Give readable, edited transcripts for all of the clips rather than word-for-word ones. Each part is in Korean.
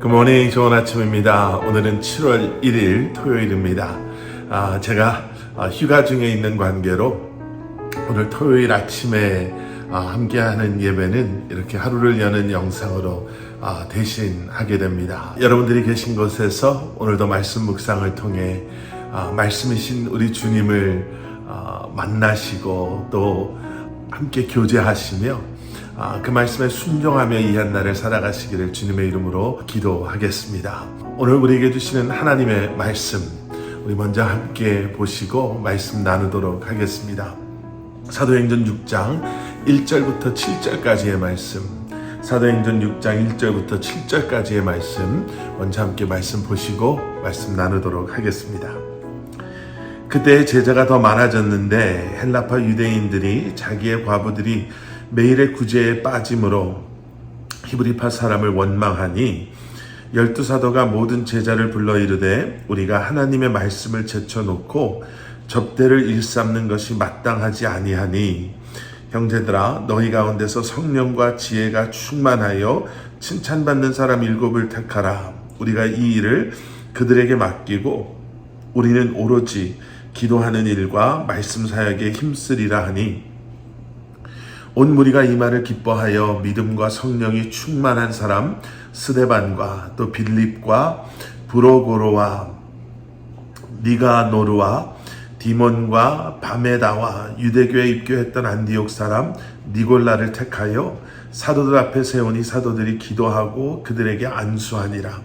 굿모닝, 좋은 아침입니다. 오늘은 7월 1일 토요일입니다. 제가 휴가 중에 있는 관계로 오늘 토요일 아침에 함께하는 예배는 이렇게 하루를 여는 영상으로 대신하게 됩니다. 여러분들이 계신 곳에서 오늘도 말씀 묵상을 통해 말씀이신 우리 주님을 만나시고 또 함께 교제하시며 그 말씀에 순종하며 이 한 날을 살아가시기를 주님의 이름으로 기도하겠습니다. 오늘 우리에게 주시는 하나님의 말씀, 우리 먼저 함께 보시고 말씀 나누도록 하겠습니다. 사도행전 6장 1절부터 7절까지의 말씀, 사도행전 6장 1절부터 7절까지의 말씀 먼저 함께 말씀 보시고 말씀 나누도록 하겠습니다. 그때 제자가 더 많아졌는데 헬라파 유대인들이 자기의 과부들이 매일의 구제에 빠짐으로 히브리파 사람을 원망하니 12사도가 모든 제자를 불러 이르되 우리가 하나님의 말씀을 제쳐놓고 접대를 일삼는 것이 마땅하지 아니하니 형제들아 너희 가운데서 성령과 지혜가 충만하여 칭찬받는 사람 7을 택하라. 우리가 이 일을 그들에게 맡기고 우리는 오로지 기도하는 일과 말씀 사역에 힘쓰리라 하니 온 무리가 이 말을 기뻐하여 믿음과 성령이 충만한 사람 스데반과 또 빌립과 브로고로와 니가노르와 디몬과 바메다와 유대교에 입교했던 안디옥 사람 니골라를 택하여 사도들 앞에 세우니 사도들이 기도하고 그들에게 안수하니라.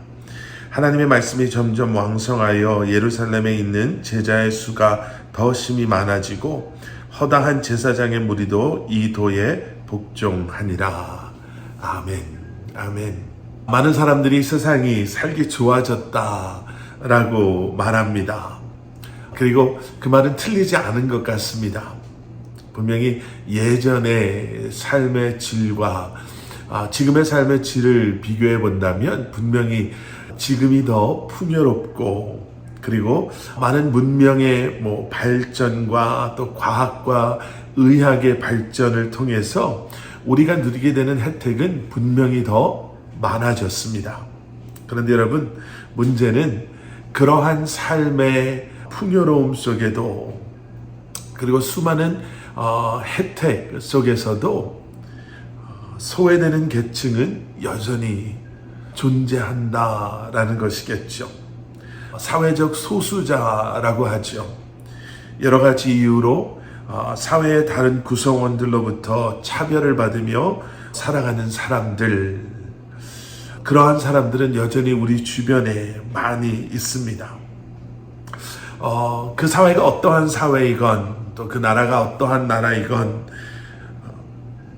하나님의 말씀이 점점 왕성하여 예루살렘에 있는 제자의 수가 더 심히 많아지고 허다한 제사장의 무리도 이 도에 복종하니라. 아멘. 아멘. 많은 사람들이 세상이 살기 좋아졌다라고 말합니다. 그리고 그 말은 틀리지 않은 것 같습니다. 분명히 예전의 삶의 질과 지금의 삶의 질을 비교해 본다면 분명히 지금이 더 풍요롭고 그리고 많은 문명의 발전과 또 과학과 의학의 발전을 통해서 우리가 누리게 되는 혜택은 분명히 더 많아졌습니다. 그런데 여러분, 문제는 그러한 삶의 풍요로움 속에도 그리고 수많은 혜택 속에서도 소외되는 계층은 여전히 존재한다라는 것이겠죠. 사회적 소수자라고 하죠. 여러 가지 이유로 사회의 다른 구성원들로부터 차별을 받으며 살아가는 사람들, 그러한 사람들은 여전히 우리 주변에 많이 있습니다. 그 사회가 어떠한 사회이건 또 그 나라가 어떠한 나라이건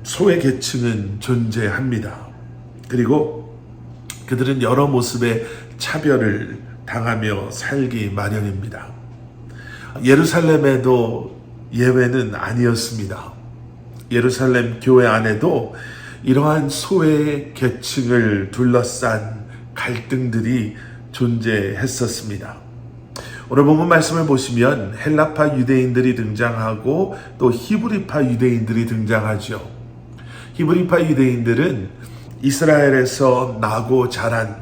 소외 계층은 존재합니다. 그리고 그들은 여러 모습의 차별을 당하며 살기 마련입니다. 예루살렘에도 예외는 아니었습니다. 예루살렘 교회 안에도 이러한 소외 계층을 둘러싼 갈등들이 존재했었습니다. 오늘 본문 말씀을 보시면 헬라파 유대인들이 등장하고 또 히브리파 유대인들이 등장하죠. 히브리파 유대인들은 이스라엘에서 나고 자란,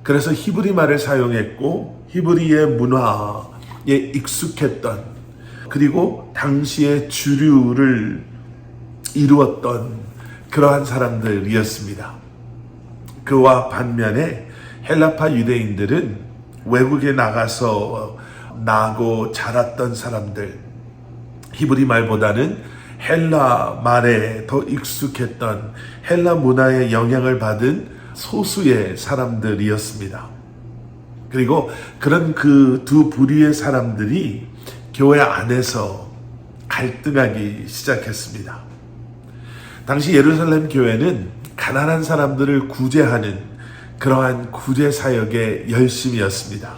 그래서 히브리 말을 사용했고 히브리의 문화에 익숙했던, 그리고 당시의 주류를 이루었던 그러한 사람들이었습니다. 그와 반면에 헬라파 유대인들은 외국에 나가서 나고 자랐던 사람들, 히브리 말보다는 헬라 말에 더 익숙했던 헬라 문화의 영향을 받은 소수의 사람들이었습니다. 그리고 그런 그 두 부류의 사람들이 교회 안에서 갈등하기 시작했습니다. 당시 예루살렘 교회는 가난한 사람들을 구제하는 그러한 구제 사역의 열심이었습니다.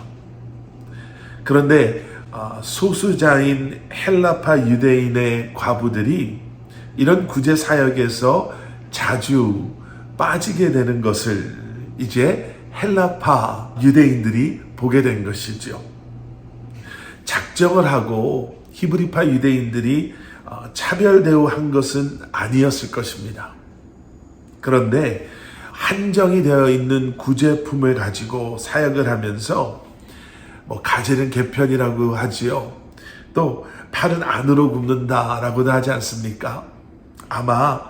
그런데 소수자인 헬라파 유대인의 과부들이 이런 구제 사역에서 자주 빠지게 되는 것을 이제 헬라파 유대인들이 보게 된 것이죠. 작정을 하고 히브리파 유대인들이 차별 대우한 것은 아니었을 것입니다. 그런데 한정이 되어 있는 구제품을 가지고 사역을 하면서 가재는 개편이라고 하지요. 또 팔은 안으로 굽는다라고도 하지 않습니까? 아마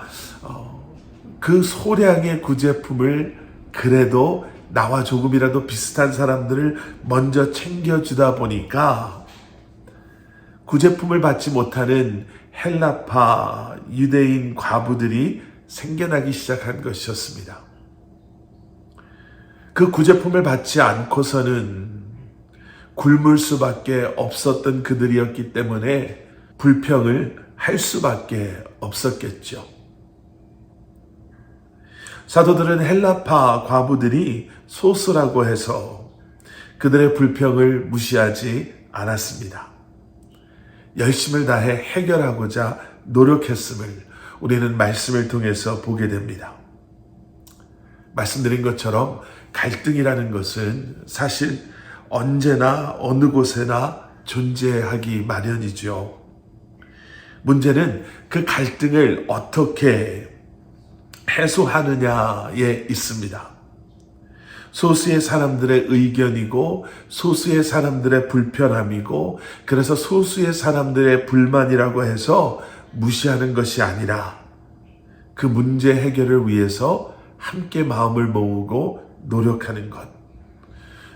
그 소량의 구제품을 그래도 나와 조금이라도 비슷한 사람들을 먼저 챙겨주다 보니까 구제품을 받지 못하는 헬라파 유대인 과부들이 생겨나기 시작한 것이었습니다. 그 구제품을 받지 않고서는 굶을 수밖에 없었던 그들이었기 때문에 불평을 할 수밖에 없었겠죠. 사도들은 헬라파 과부들이 소수라고 해서 그들의 불평을 무시하지 않았습니다. 열심을 다해 해결하고자 노력했음을 우리는 말씀을 통해서 보게 됩니다. 말씀드린 것처럼 갈등이라는 것은 사실 언제나 어느 곳에나 존재하기 마련이죠. 문제는 그 갈등을 어떻게 해소하느냐에 있습니다. 소수의 사람들의 의견이고 소수의 사람들의 불편함이고 그래서 소수의 사람들의 불만이라고 해서 무시하는 것이 아니라 그 문제 해결을 위해서 함께 마음을 모으고 노력하는 것.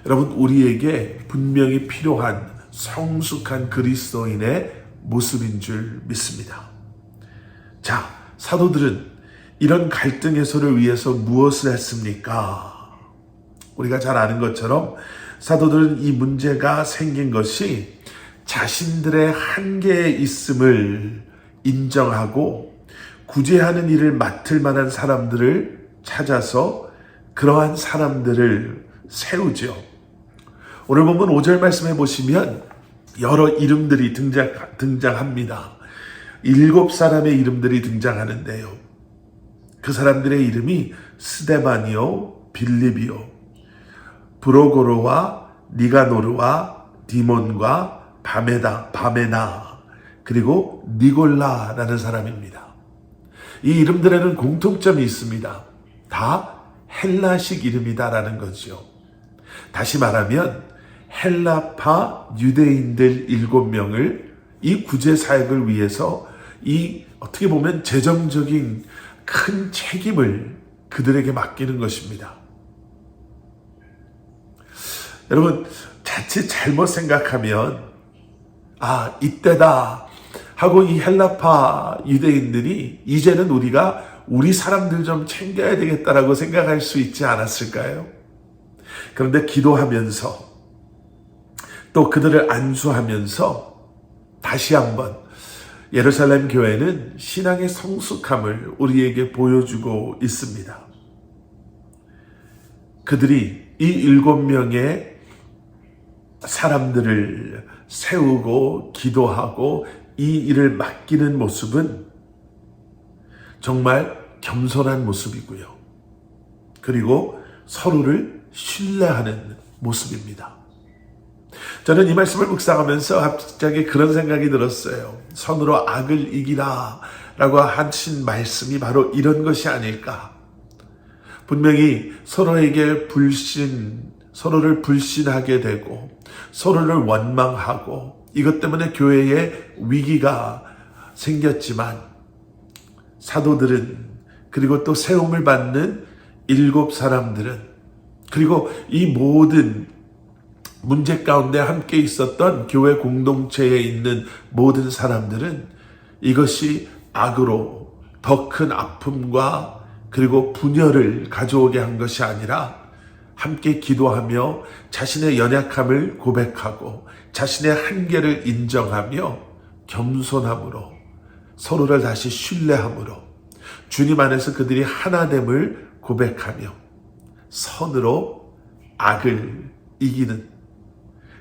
여러분, 우리에게 분명히 필요한 성숙한 그리스도인의 모습인 줄 믿습니다. 자, 사도들은 이런 갈등 해소를 위해서 무엇을 했습니까? 우리가 잘 아는 것처럼 사도들은 이 문제가 생긴 것이 자신들의 한계에 있음을 인정하고 구제하는 일을 맡을 만한 사람들을 찾아서 그러한 사람들을 세우죠. 오늘 본문 5절 말씀해 보시면 여러 이름들이 등장합니다. 7사람의 이름들이 등장하는데요. 그 사람들의 이름이 스데반이요, 빌립이요, 브로고로와 니가노르와 디몬과 바메나 그리고 니골라라는 사람입니다. 이 이름들에는 공통점이 있습니다. 다 헬라식 이름이다라는 거죠. 다시 말하면 헬라파 유대인들 7명을 이 구제 사역을 위해서 이 어떻게 보면 재정적인 큰 책임을 그들에게 맡기는 것입니다. 여러분, 자칫 잘못 생각하면 이때다 하고 이 헬라파 유대인들이 이제는 우리가 우리 사람들 좀 챙겨야 되겠다라고 생각할 수 있지 않았을까요? 그런데 기도하면서 또 그들을 안수하면서 다시 한번 예루살렘 교회는 신앙의 성숙함을 우리에게 보여주고 있습니다. 그들이 이 7명의 사람들을 세우고 기도하고 이 일을 맡기는 모습은 정말 겸손한 모습이고요. 그리고 서로를 신뢰하는 모습입니다. 저는 이 말씀을 묵상하면서 갑자기 그런 생각이 들었어요. 선으로 악을 이기라 라고 하신 말씀이 바로 이런 것이 아닐까. 분명히 서로에게 서로를 불신하게 되고 서로를 원망하고 이것 때문에 교회에 위기가 생겼지만 사도들은 그리고 또 세움을 받는 7사람들은 그리고 이 모든 문제 가운데 함께 있었던 교회 공동체에 있는 모든 사람들은 이것이 악으로 더 큰 아픔과 그리고 분열을 가져오게 한 것이 아니라 함께 기도하며 자신의 연약함을 고백하고 자신의 한계를 인정하며 겸손함으로 서로를 다시 신뢰함으로 주님 안에서 그들이 하나됨을 고백하며 선으로 악을 이기는,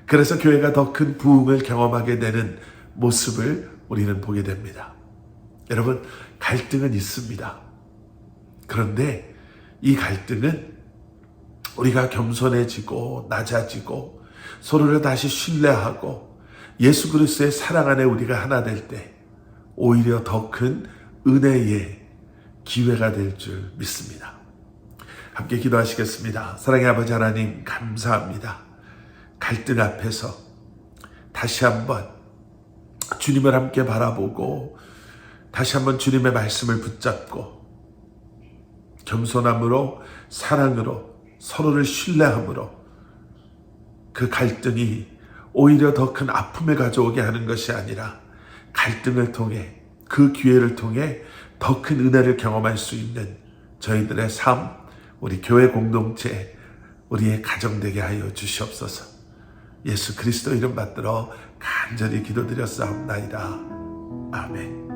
그래서 교회가 더 큰 부흥을 경험하게 되는 모습을 우리는 보게 됩니다. 여러분, 갈등은 있습니다. 그런데 이 갈등은 우리가 겸손해지고 낮아지고 서로를 다시 신뢰하고 예수 그리스도의 사랑 안에 우리가 하나 될 때 오히려 더 큰 은혜의 기회가 될 줄 믿습니다. 함께 기도하시겠습니다. 사랑의 아버지 하나님, 감사합니다. 갈등 앞에서 다시 한번 주님을 함께 바라보고 다시 한번 주님의 말씀을 붙잡고 겸손함으로, 사랑으로, 서로를 신뢰함으로 그 갈등이 오히려 더 큰 아픔을 가져오게 하는 것이 아니라 갈등을 통해, 그 기회를 통해 더 큰 은혜를 경험할 수 있는 저희들의 삶, 우리 교회 공동체, 우리의 가정 되게 하여 주시옵소서. 예수 그리스도 이름 받들어 간절히 기도드렸사옵나이다. 아멘.